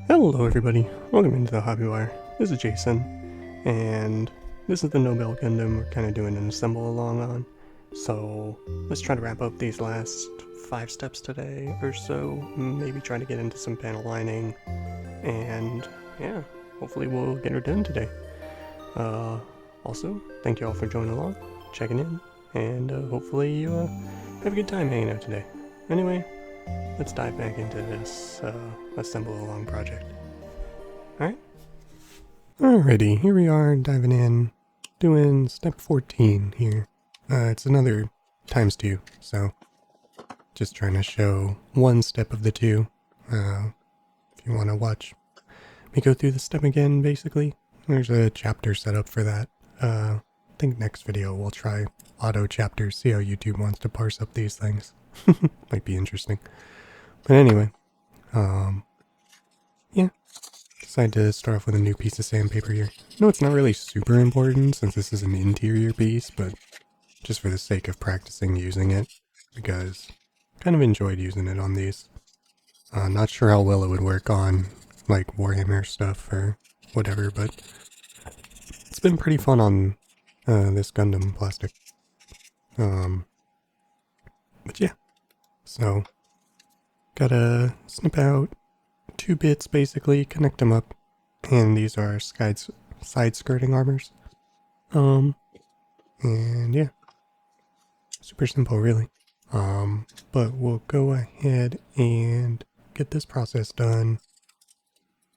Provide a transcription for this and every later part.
Hello everybody, welcome into the Hobby Wire. This is Jason, and this is the Nobell Gundam we're kind of doing an assemble along on. So let's try to wrap up these last 5 steps today or so, maybe try to get into some panel lining, and yeah, hopefully we'll get her done today. Also, thank you all for joining along, checking in, and hopefully you have a good time hanging out today. Anyway, let's dive back into this assemble along project. Alright? Alrighty, here we are diving in, doing step 14 here. It's another times 2, so just trying to show one step of the two. If you want to watch me go through the step again, basically, there's a chapter set up for that. I think next video we'll try auto chapters, see how YouTube wants to parse up these things. Might be interesting. But anyway, yeah, decided to start off with a new piece of sandpaper here. No, it's not really super important since this is an interior piece, but just for the sake of practicing using it, because I kind of enjoyed using it on these. Not sure how well it would work on, like, Warhammer stuff or whatever, but it's been pretty fun on this Gundam plastic. But yeah, so gotta snip out 2 bits basically, connect them up, and these are side skirting armors. And yeah, super simple really. But we'll go ahead and get this process done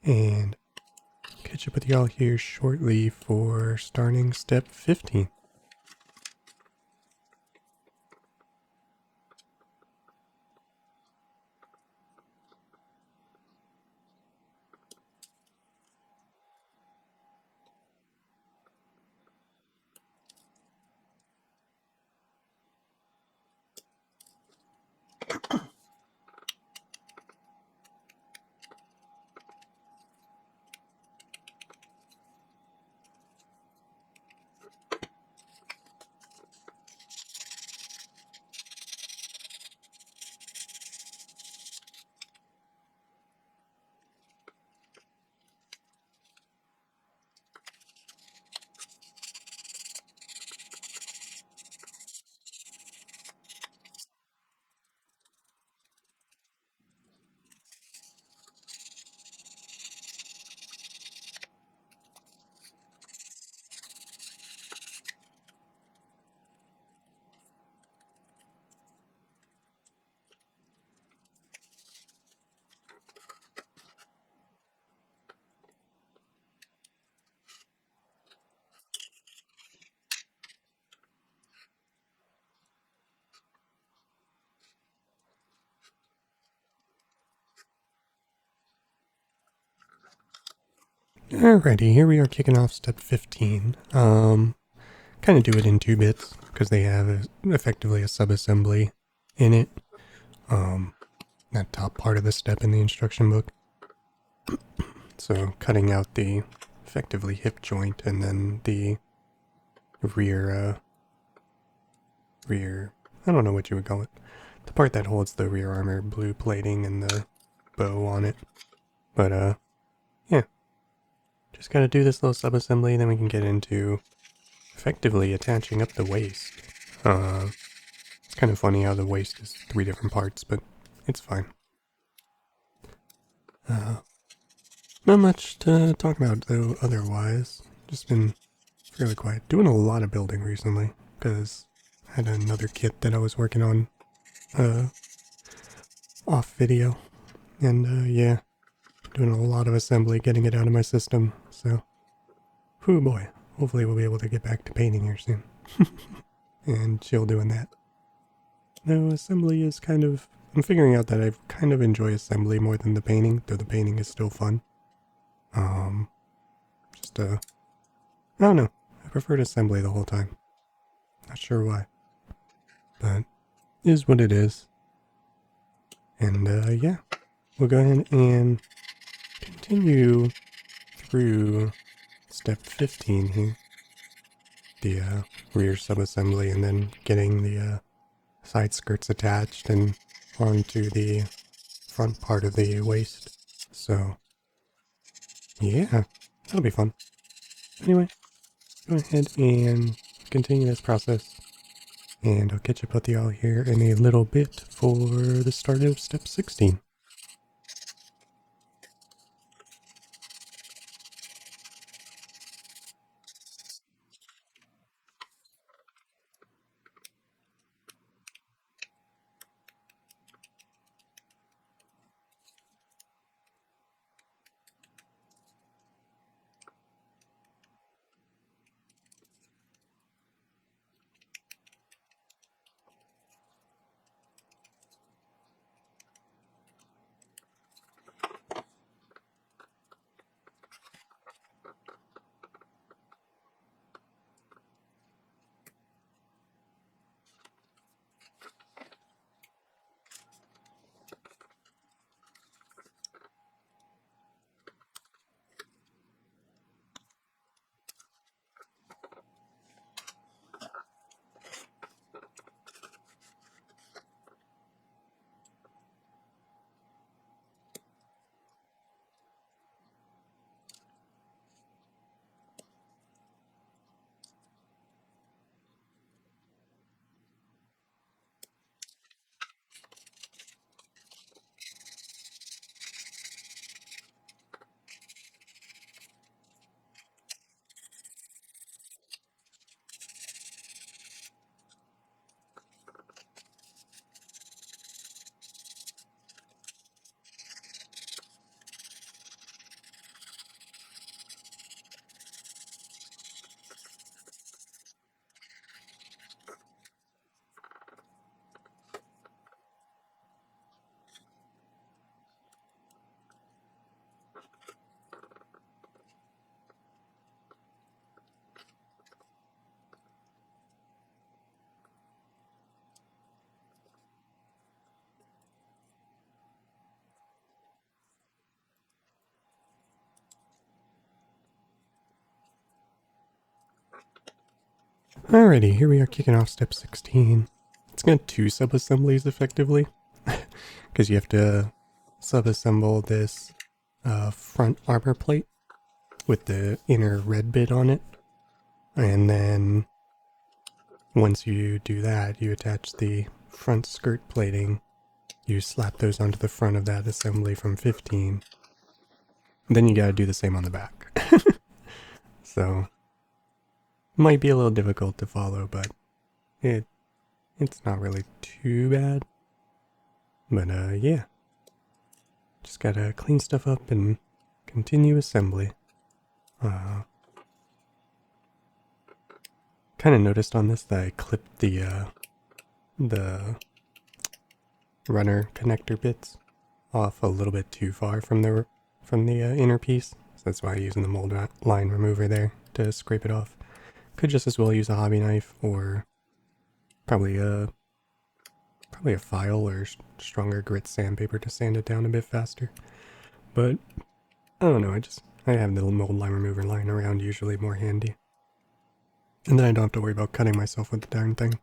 and catch up with y'all here shortly for starting step 15. Alrighty, here we are kicking off step 15. Kind of do it in 2 bits, because they have effectively a sub-assembly in it. That top part of the step in the instruction book. So cutting out the effectively hip joint and then the rear, I don't know what you would call it. The part that holds the rear armor blue plating and the bow on it. But, yeah. Just gotta do this little sub-assembly, then we can get into effectively attaching up the waist. It's kind of funny how the waist is 3 different parts, but it's fine. Not much to talk about though otherwise. Just been fairly quiet. Doing a lot of building recently, because I had another kit that I was working on off video. And yeah, doing a lot of assembly, getting it out of my system, so whew boy, hopefully we'll be able to get back to painting here soon. And chill doing that. No, assembly is kind of, I'm figuring out that I kind of enjoy assembly more than the painting, though the painting is still fun. I don't know, I preferred assembly the whole time. Not sure why, but is what it is. And yeah, we'll go ahead and continue through step 15 here. The rear sub-assembly, and then getting the side skirts attached and onto the front part of the waist. So Yeah, that'll be fun. Anyway, go ahead and continue this process. And I'll catch up with y'all here in a little bit for the start of step 16. Alrighty, here we are kicking off step 16. It's got two sub-assemblies effectively, because you have to sub-assemble this front armor plate with the inner red bit on it. And then once you do that, you attach the front skirt plating. You slap those onto the front of that assembly from 15. Then you gotta do the same on the back. So, might be a little difficult to follow, but it's not really too bad. But yeah. Just gotta clean stuff up and continue assembly. Kind of noticed on this that I clipped the runner connector bits off a little bit too far from the inner piece. So that's why I'm using the mold line remover there to scrape it off. Could just as well use a hobby knife or probably a file or stronger grit sandpaper to sand it down a bit faster. But I don't know, I have the mold line remover lying around, usually more handy. And then I don't have to worry about cutting myself with the darn thing.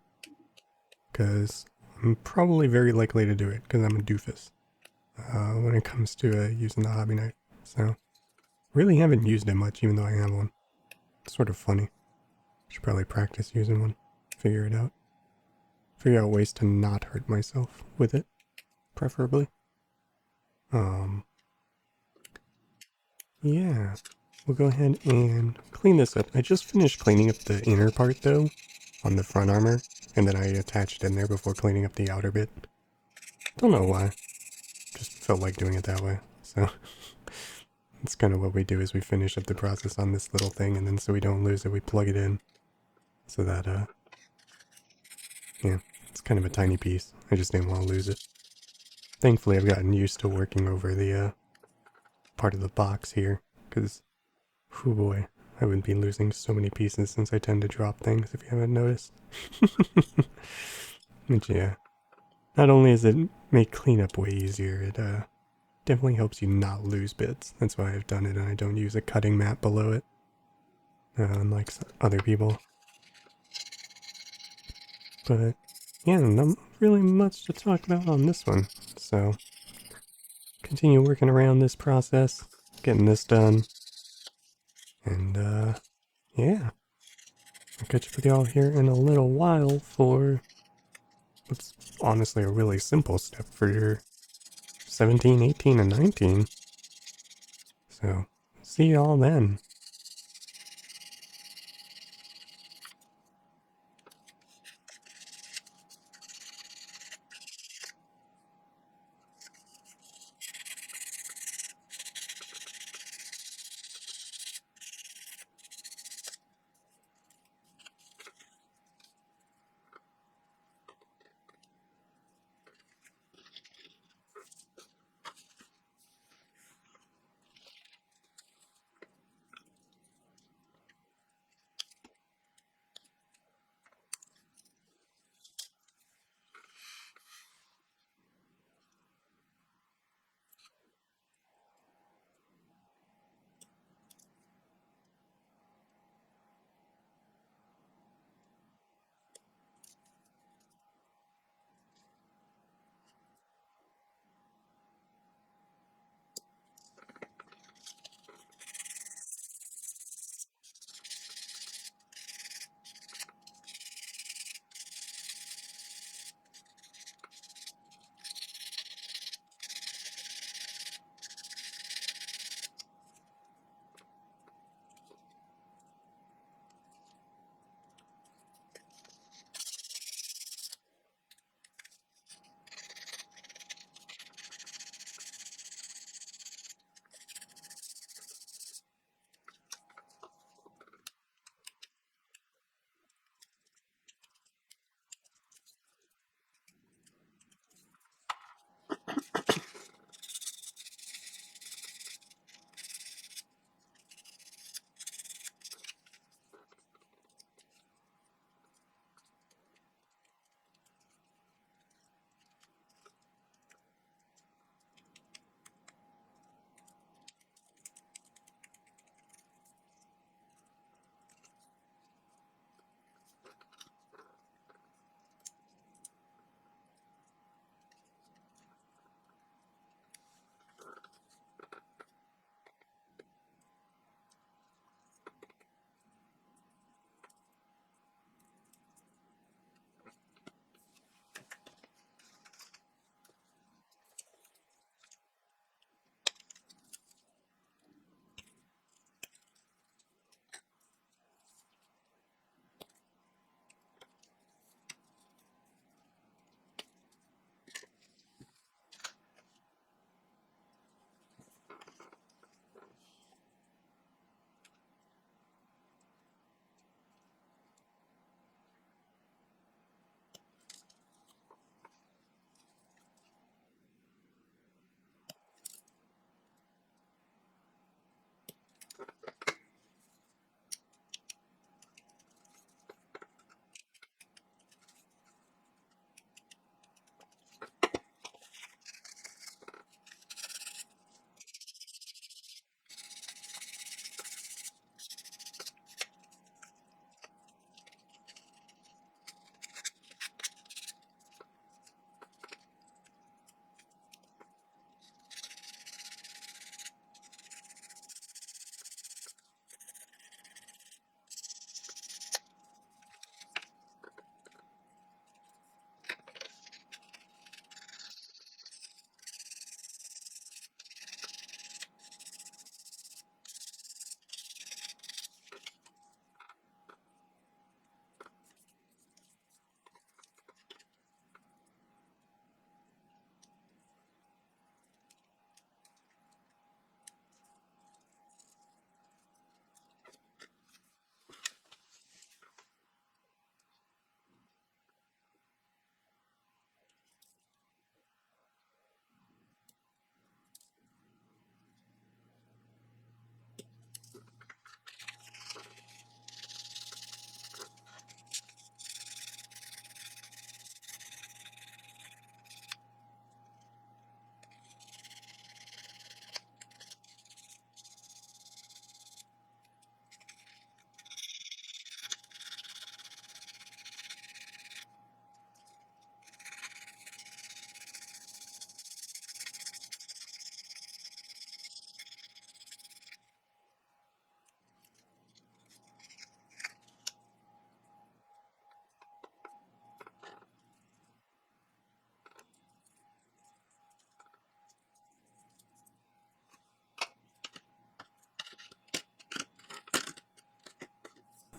Because I'm probably very likely to do it, because I'm a doofus when it comes to using the hobby knife. So, really haven't used it much, even though I have one. It's sort of funny. Should probably practice using one. Figure it out. Figure out ways to not hurt myself with it, preferably. Yeah. We'll go ahead and clean this up. I just finished cleaning up the inner part, though, on the front armor, and then I attached it in there before cleaning up the outer bit. Don't know why. Just felt like doing it that way, so... That's kind of what we do is we finish up the process on this little thing, and then so we don't lose it, we plug it in. So that, yeah, it's kind of a tiny piece. I just didn't want to lose it. Thankfully, I've gotten used to working over the, part of the box here, because, oh boy, I would be losing so many pieces since I tend to drop things, if you haven't noticed. But yeah, not only does it make cleanup way easier, it, definitely helps you not lose bits. That's why I've done it, and I don't use a cutting mat below it, unlike other people. But yeah, not really much to talk about on this one. So continue working around this process, getting this done. And, yeah. I'll catch up with y'all here in a little while for what's honestly a really simple step for your 17, 18, and 19. So, see y'all then.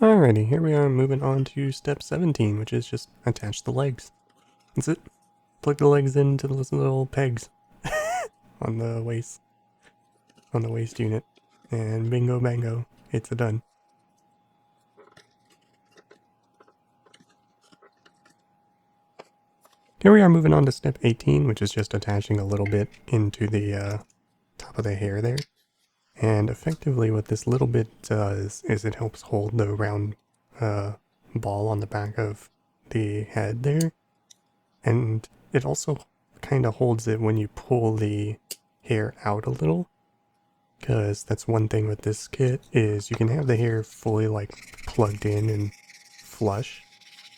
Alrighty, here we are moving on to step 17, which is just attach the legs. That's it. Plug the legs into those little pegs on the waist unit. And bingo bango, it's a done. Here we are moving on to step 18, which is just attaching a little bit into the top of the hair there. And effectively what this little bit does is it helps hold the round ball on the back of the head there. And it also kind of holds it when you pull the hair out a little. Because that's one thing with this kit is you can have the hair fully like plugged in and flush.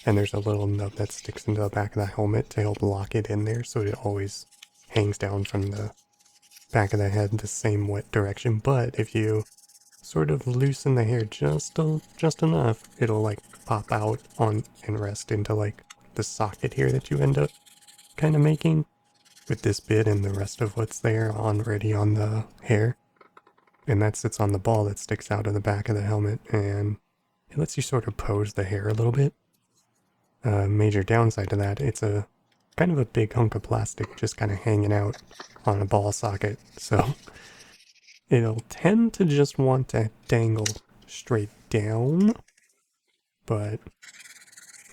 And there's a little nub that sticks into the back of the helmet to help lock it in there so it always hangs down from the back of the head the same wet direction. But if you sort of loosen the hair just enough, it'll like pop out on and rest into like the socket here that you end up kind of making with this bit and the rest of what's there already on the hair. And that sits on the ball that sticks out of the back of the helmet, and it lets you sort of pose the hair a little bit. Major downside to that, it's a kind of a big hunk of plastic just kind of hanging out on a ball socket, so it'll tend to just want to dangle straight down. But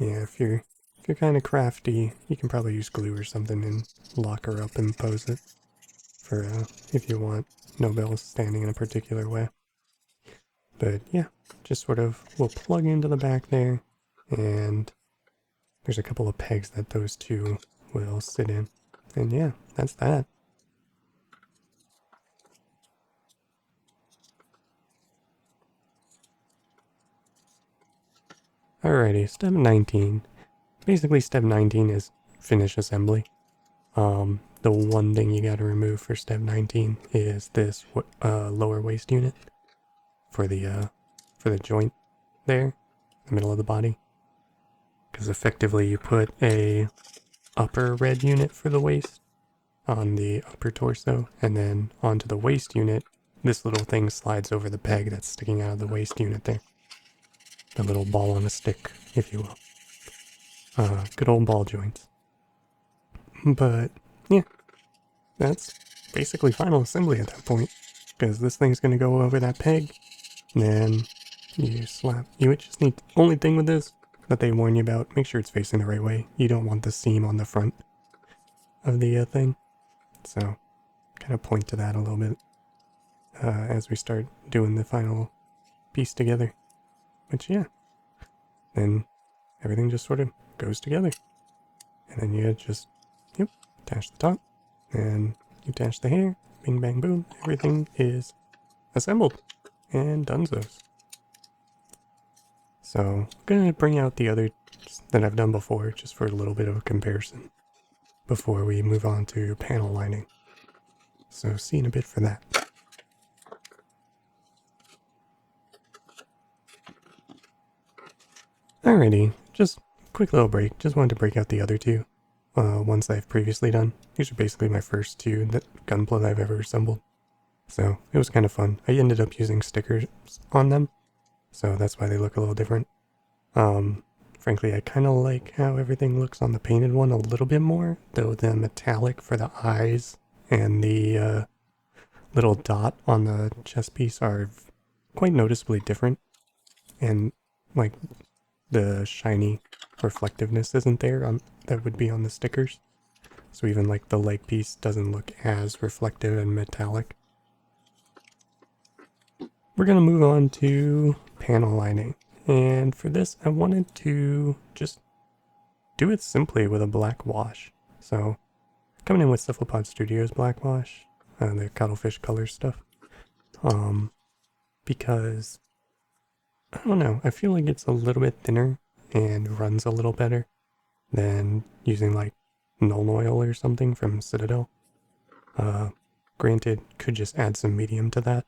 yeah, if you're kind of crafty, you can probably use glue or something and lock her up and pose it for if you want Nobel standing in a particular way. But yeah, just sort of will plug into the back there, and there's a couple of pegs that those two will sit in. And yeah, that's that. Alrighty, step 19. Basically, step 19 is finish assembly. The one thing you gotta remove for step 19 is this lower waist unit for the joint there, the middle of the body. Because effectively you put a upper red unit for the waist on the upper torso, and then onto the waist unit, this little thing slides over the peg that's sticking out of the waist unit there. The little ball on a stick, if you will. Good old ball joints. But yeah, that's basically final assembly at that point, because this thing's going to go over that peg, and then you just need, only thing with this that they warn you about, make sure it's facing the right way. You don't want the seam on the front of the thing, so kind of point to that a little bit as we start doing the final piece together. Which yeah, then everything just sort of goes together, and then you just attach the top, and you attach the hair, bing bang boom, everything is assembled and donezo's. So I'm gonna bring out the other that I've done before just for a little bit of a comparison before we move on to panel lining. So see in a bit for that. Alrighty, just quick little break. Just wanted to break out the other two ones I've previously done. These are basically my first two gunpla I've ever assembled. So it was kind of fun. I ended up using stickers on them, so that's why they look a little different. Frankly, I kind of like how everything looks on the painted one a little bit more, though the metallic for the eyes and the little dot on the chest piece are quite noticeably different. And like the shiny reflectiveness isn't there that would be on the stickers. So even like the leg piece doesn't look as reflective and metallic. We're going to move on to panel lining. And for this, I wanted to just do it simply with a black wash. So coming in with Cephalopod Studios black wash, the cuttlefish color stuff. Because, I don't know, I feel like it's a little bit thinner and runs a little better than using like Null Oil or something from Citadel. Granted, could just add some medium to that,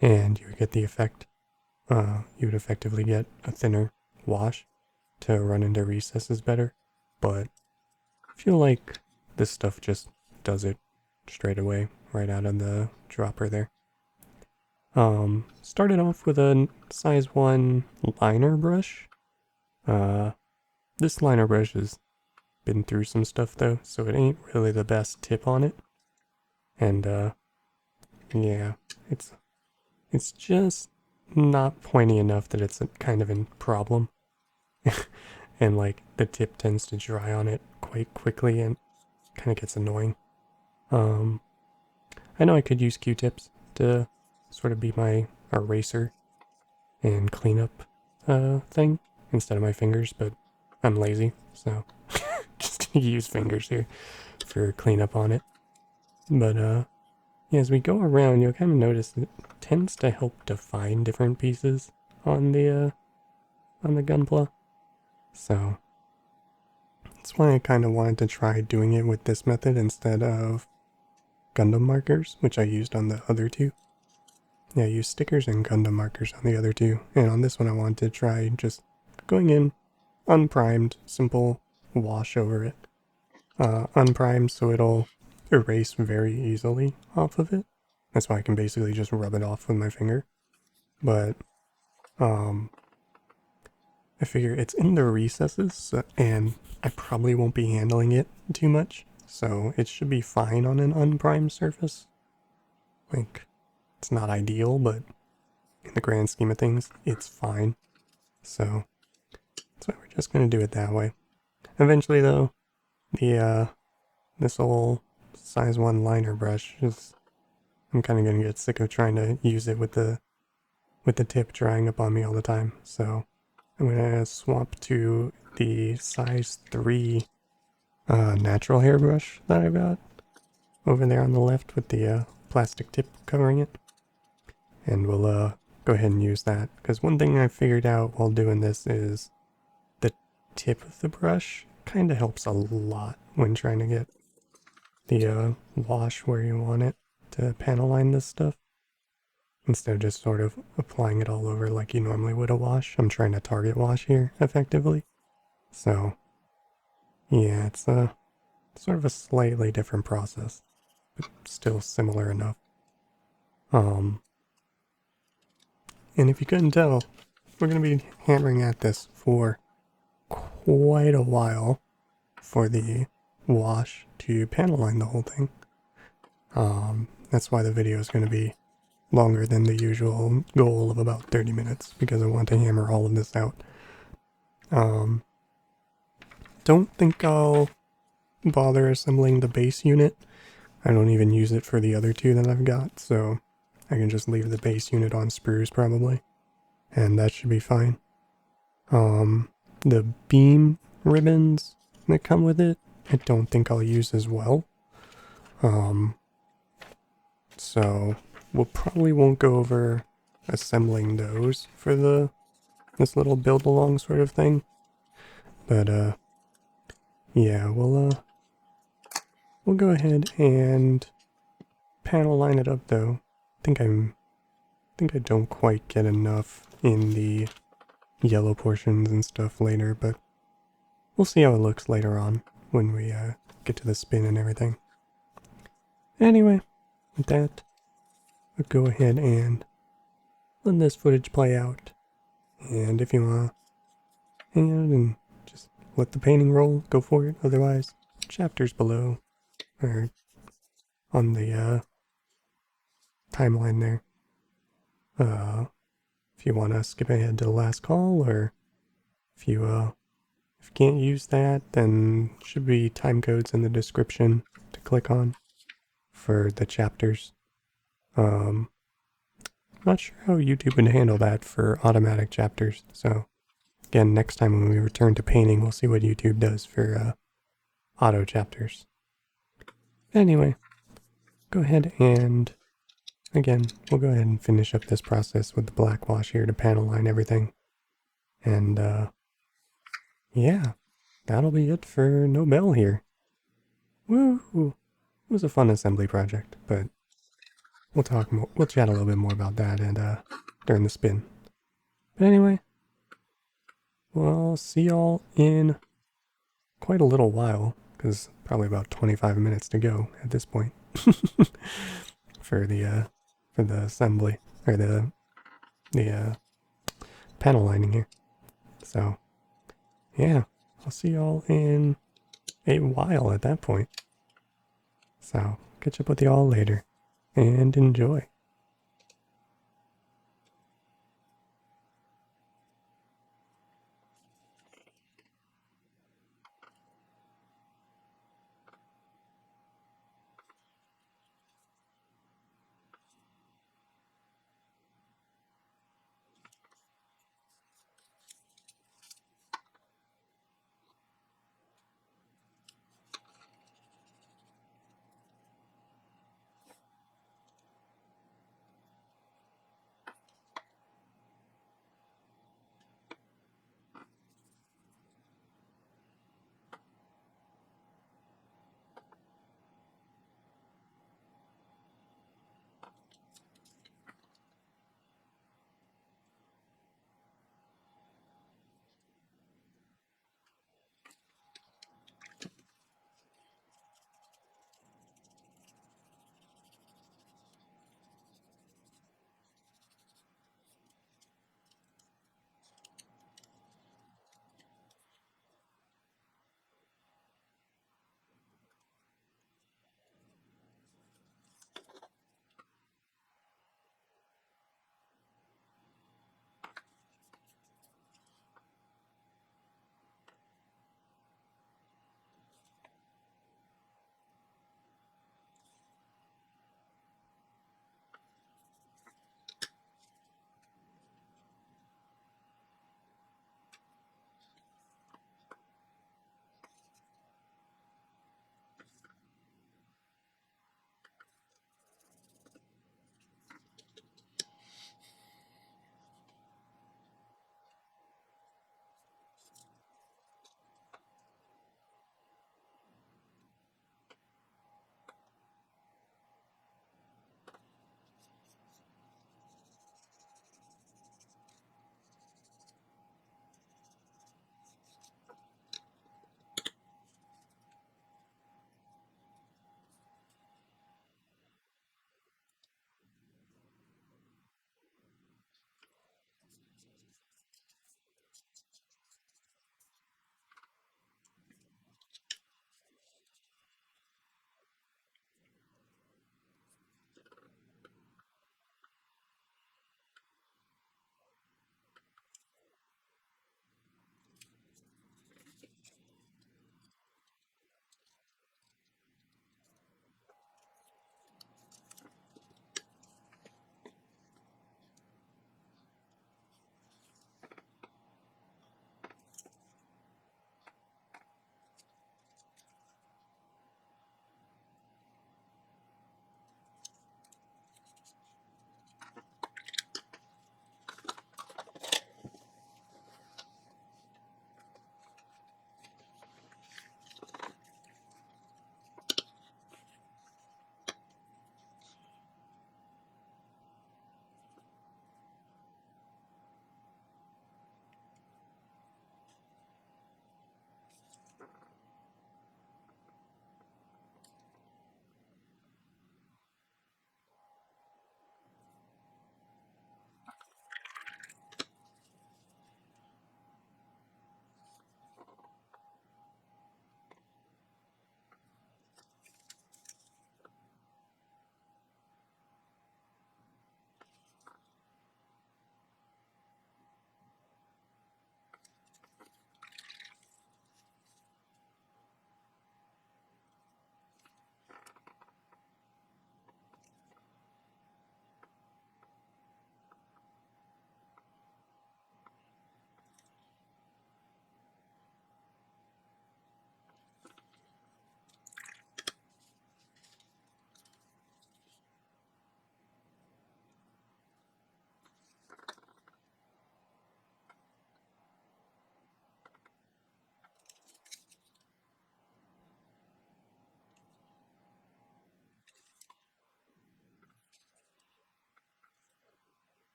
and you would get the effect. You would effectively get a thinner wash to run into recesses better, but I feel like this stuff just does it straight away, right out of the dropper there. Started off with a size 1 liner brush. This liner brush has been through some stuff though, so it ain't really the best tip on it. And yeah, it's just not pointy enough that it's a kind of a problem. And like the tip tends to dry on it quite quickly and kind of gets annoying. I know I could use Q-tips to sort of be my eraser and cleanup thing instead of my fingers, but I'm lazy, so just gonna use fingers here for cleanup on it. But yeah, as we go around, you'll kind of notice that it tends to help define different pieces on the gunpla. So that's why I kind of wanted to try doing it with this method instead of Gundam markers, which I used on the other two. Yeah, I used stickers and Gundam markers on the other two, and on this one I wanted to try just going in unprimed, simple wash over it. Unprimed so it'll erase very easily off of it. That's why I can basically just rub it off with my finger. But I figure it's in the recesses, and I probably won't be handling it too much, so it should be fine on an unprimed surface. Like, it's not ideal, but in the grand scheme of things, it's fine. So that's why we're just gonna do it that way. Eventually, though, this old size 1 liner brush is, I'm kind of gonna get sick of trying to use it with the tip drying up on me all the time. So I'm gonna swap to the size 3 natural hairbrush that I've got over there on the left with the plastic tip covering it. And we'll go ahead and use that, because one thing I figured out while doing this is the tip of the brush kind of helps a lot when trying to get the wash where you want it to panel line this stuff. Instead of just sort of applying it all over like you normally would a wash. I'm trying to target wash here effectively. So yeah, it's sort of a slightly different process, but still similar enough. And if you couldn't tell, we're going to be hammering at this for quite a while for the wash to panel line the whole thing. That's why the video is going to be longer than the usual goal of about 30 minutes, because I want to hammer all of this out. Don't think I'll bother assembling the base unit. I don't even use it for the other two that I've got, so I can just leave the base unit on sprues probably, and that should be fine. The beam ribbons that come with it, I don't think I'll use as well. So we'll probably won't go over assembling those for this little build along sort of thing. But yeah, we'll go ahead and panel line it up though. I think I don't quite get enough in the yellow portions and stuff later, but we'll see how it looks later on when we get to the spin and everything. Anyway, with that, I'll go ahead and let this footage play out. And if you want to hang out and just let the painting roll, go for it. Otherwise, chapters below, or on the timeline there. If you want to skip ahead to the last call, or if you can't use that, then should be time codes in the description to click on for the chapters. Not sure how YouTube would handle that for automatic chapters, so again, next time when we return to painting, we'll see what YouTube does for auto chapters. Anyway, go ahead and, again, we'll go ahead and finish up this process with the black wash here to panel line everything. And yeah, that'll be it for Nobell here. Woo! It was a fun assembly project, but we'll chat a little bit more about that and during the spin. But anyway, we'll see y'all in quite a little while, because probably about 25 minutes to go at this point for the assembly. or the panel lining here. So yeah, I'll see y'all in a while at that point. So catch up with y'all later and enjoy.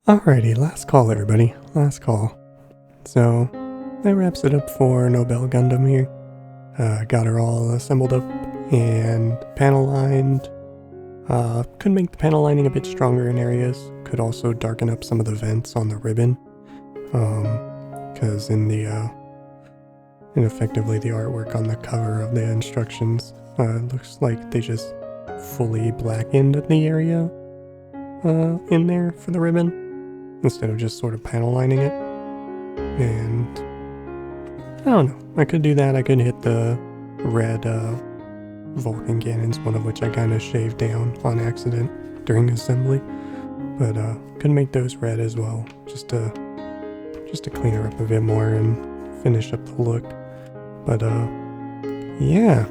Alrighty, last call everybody, last call. So, that wraps it up for Nobell Gundam here. Got her all assembled up and panel lined. Could make the panel lining a bit stronger in areas. Could also darken up some of the vents on the ribbon. Because in effectively the artwork on the cover of the instructions, looks like they just fully blackened the area in there for the ribbon, instead of just sort of panel lining it. And I don't know, I could do that. I could hit the red Vulcan cannons, one of which I kind of shaved down on accident during assembly, but could make those red as well, just to clean her up a bit more and finish up the look. But yeah,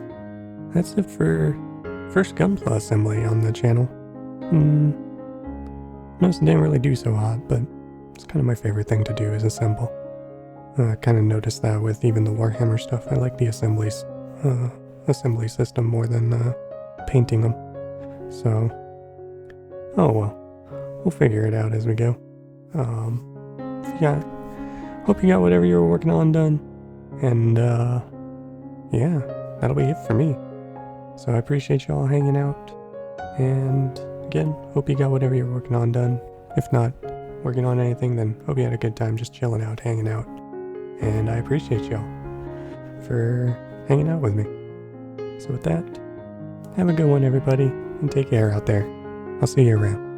that's it for first Gunpla assembly on the channel. Noticed it didn't really do so hot, but it's kind of my favorite thing to do is assemble. I kind of noticed that with even the Warhammer stuff. I like the assemblies, assembly system more than painting them. So, oh well, we'll figure it out as we go. Hope you got whatever you were working on done, and yeah, that'll be it for me. So I appreciate y'all hanging out, and again, hope you got whatever you're working on done. If not working on anything, then hope you had a good time just chilling out, hanging out. And I appreciate y'all for hanging out with me. So with that, have a good one everybody, and take care out there. I'll see you around.